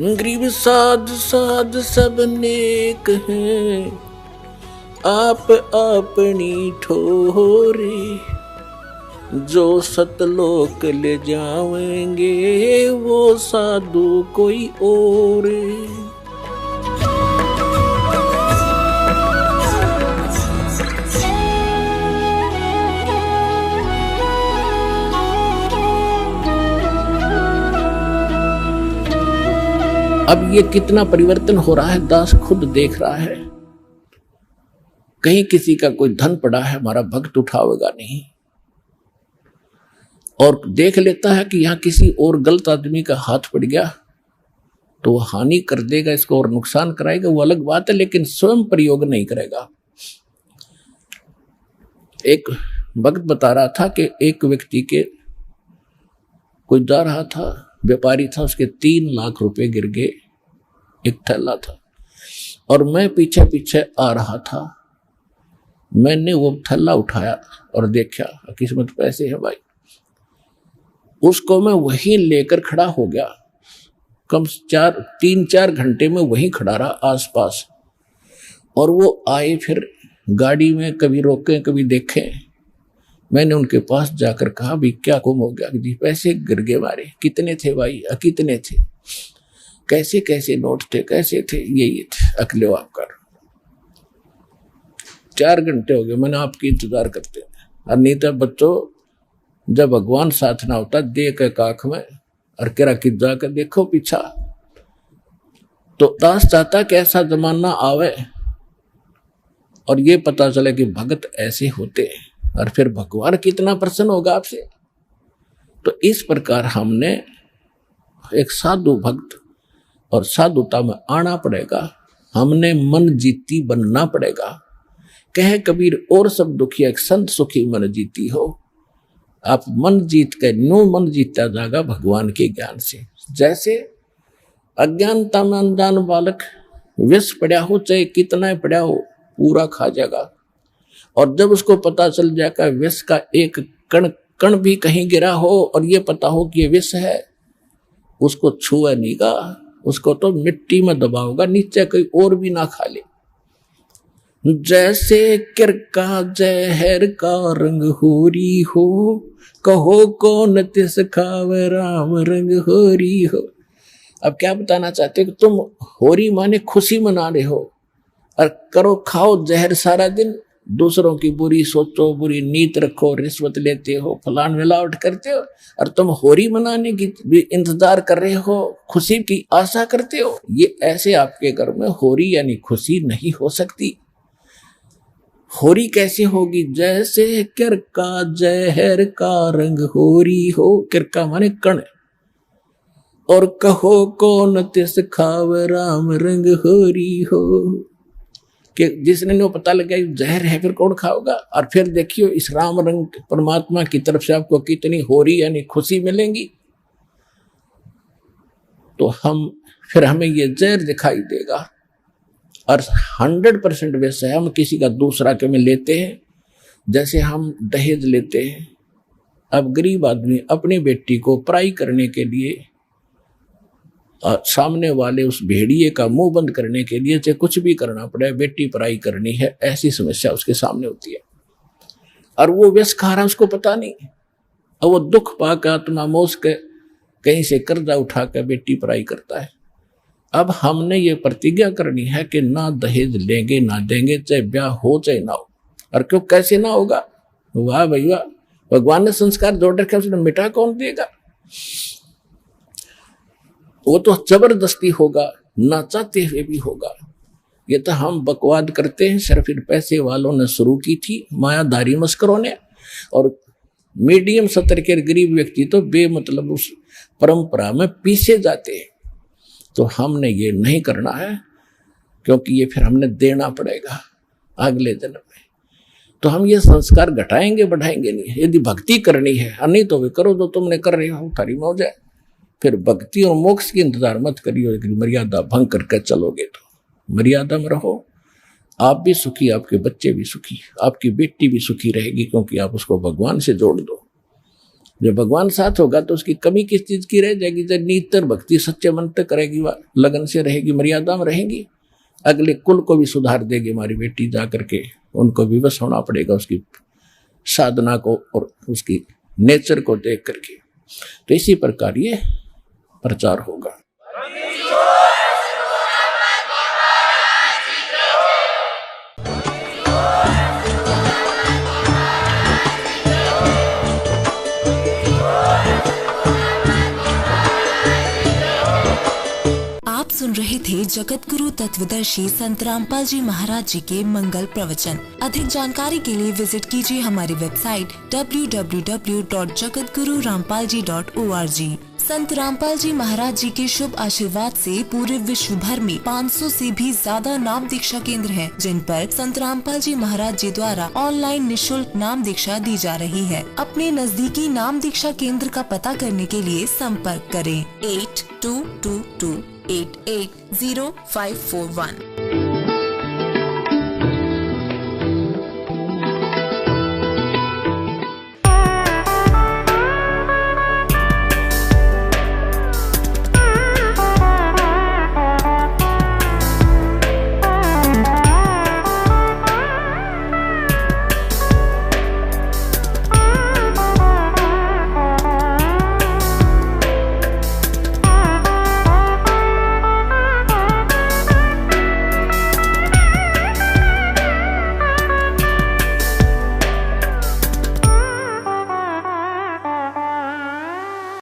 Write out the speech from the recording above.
गरीब साध साध सब नेक हैं, आप अपनी ठोरे। जो सतलोक ले जाएंगे वो साधु कोई और। अब ये कितना परिवर्तन हो रहा है दास खुद देख रहा है। कहीं किसी का कोई धन पड़ा है, हमारा भक्त उठावेगा नहीं, और देख लेता है कि यहां किसी और गलत आदमी का हाथ पड़ गया तो वो हानि कर देगा, इसको और नुकसान कराएगा, वो अलग बात है, लेकिन स्वयं प्रयोग नहीं करेगा। एक भक्त बता रहा था कि एक व्यक्ति के कोई जा रहा था, व्यापारी था, उसके 3 लाख रुपए गिर गए, एक थैला था, और मैं पीछे पीछे आ रहा था। मैंने वो थैला उठाया और देखा, किस्मत पैसे है भाई। उसको मैं वहीं लेकर खड़ा हो गया, कम 3-4 घंटे में वहीं खड़ा रहा आसपास। और वो आए फिर गाड़ी में, कभी रोके कभी देखे। मैंने उनके पास जाकर कहा, भाई क्या गुम हो गया? जी पैसे गिर गए मारे। कितने थे भाई? कितने थे? कैसे कैसे नोट थे? कैसे थे? ये थे। अकले आपका 4 घंटे हो गए मैंने आपकी इंतजार करते। और नहीं तो बच्चों, जब भगवान साथ ना होता, देख काख में और केरा कि जाकर देखो पीछा। तो दास चाहता कि ऐसा जमाना आवे और ये पता चले कि भगत ऐसे होते हैं, और फिर भगवान कितना प्रसन्न होगा आपसे। तो इस प्रकार हमने एक साधु भक्त और साधुता में आना पड़ेगा। हमने मन जीती बनना पड़ेगा। कहे कबीर, और सब दुखी एक संत सुखी मन जीती हो। आप मन जीत कर नो मन जीता जाएगा भगवान के ज्ञान से। जैसे अज्ञानता में अनजान बालक विष पड़ा हो, चाहे कितना ही पड़ा हो, पूरा खा जाएगा। और जब उसको पता चल जाएगा विष का एक कण कण भी कहीं गिरा हो और ये पता हो कि ये विष है, उसको छुआ नहीं गा, उसको तो मिट्टी में दबाओगा, नीचे कोई और भी ना खा ले। जैसे किरका जहर का रंग होरी हो, कहो कौन तिस खावे राम रंग होरी हो। अब क्या बताना चाहते हो कि तुम होरी माने खुशी मना रहे हो और करो खाओ जहर सारा दिन, दूसरों की बुरी सोचो, बुरी नीत रखो, रिश्वत लेते हो, फलान मिलावट करते हो, और तुम होरी मनाने की भी इंतजार कर रहे हो, खुशी की आशा करते हो। ये ऐसे आपके घर में होरी यानी खुशी नहीं हो सकती। होरी कैसे होगी? जैसे किरका जहर का रंग होरी हो, किरका माने कण, और कहो कौन तिस खाव राम रंग होरी हो, कि जिसने वो पता लगा जहर है फिर कौन खाओगा। और फिर देखियो इस राम रंग परमात्मा की तरफ से आपको कितनी होरी यानी खुशी मिलेंगी। तो हमें ये जहर दिखाई देगा। और 100% वैसे हम किसी का दूसरा के में लेते हैं, जैसे हम दहेज लेते हैं। अब गरीब आदमी अपनी बेटी को पराई करने के लिए और सामने वाले उस भेड़िए का मुंह बंद करने के लिए चाहे कुछ भी करना पड़े, बेटी पराई करनी है, ऐसी समस्या उसके सामने होती है। और वो व्यस खा रहा, उसको पता नहीं, और वो दुख पाकर आत्मा मोस के कहीं से कर्जा उठा कर बेटी पराई करता है। अब हमने ये प्रतिज्ञा करनी है कि ना दहेज लेंगे, ना देंगे, चाहे ब्याह हो चाहे ना हो। और क्यों कैसे ना होगा? वाह भैया, भगवान ने संस्कार जोड़ रखे, उसने मिटा कौन देगा? वो तो जबरदस्ती होगा, ना चाहते हुए भी होगा। ये तो हम बकवाद करते हैं, सिर्फ पैसे वालों ने शुरू की थी, मायाधारी मस्करों ने। और मीडियम स्तर के गरीब व्यक्ति तो बेमतलब उस परंपरा में पीछे जाते हैं। तो हमने ये नहीं करना है, क्योंकि ये फिर हमने देना पड़ेगा अगले जन्म में। तो हम ये संस्कार घटाएंगे बढ़ाएंगे नहीं। यदि भक्ति करनी है, नहीं तो वे करो जो तुमने कर रहे हो, थारी मौज है। फिर भक्ति और मोक्ष की इंतजार मत करियो, लेकिन मर्यादा भंग करके चलोगे तो मर्यादा में रहो। आप भी सुखी, आपके बच्चे भी सुखी, आपकी बेटी भी सुखी रहेगी, क्योंकि आप उसको भगवान से जोड़ दो। जब भगवान साथ होगा तो उसकी कमी किस चीज की रह जाएगी? जब नितर भक्ति सच्चे मन तक करेगी, वह लगन से रहेगी, मर्यादा में रहेगी, अगले कुल को भी सुधार देगी हमारी बेटी जा करके। उनको विवश होना पड़ेगा उसकी साधना को और उसकी नेचर को देख करके। तो इसी प्रकार ये प्रचार होगा। सुन रहे थे जगत गुरु तत्वदर्शी संत रामपाल जी महाराज जी के मंगल प्रवचन। अधिक जानकारी के लिए विजिट कीजिए हमारी वेबसाइट www.jagatgururampalji.org। संत रामपाल जी महाराज जी के शुभ आशीर्वाद से पूरे विश्व भर में 500 से भी ज्यादा नाम दीक्षा केंद्र हैं, जिन पर संत रामपाल जी महाराज जी द्वारा ऑनलाइन निशुल्क नाम दीक्षा दी जा रही है। अपने नजदीकी नाम दीक्षा केंद्र का पता करने के लिए संपर्क करें 8222880541।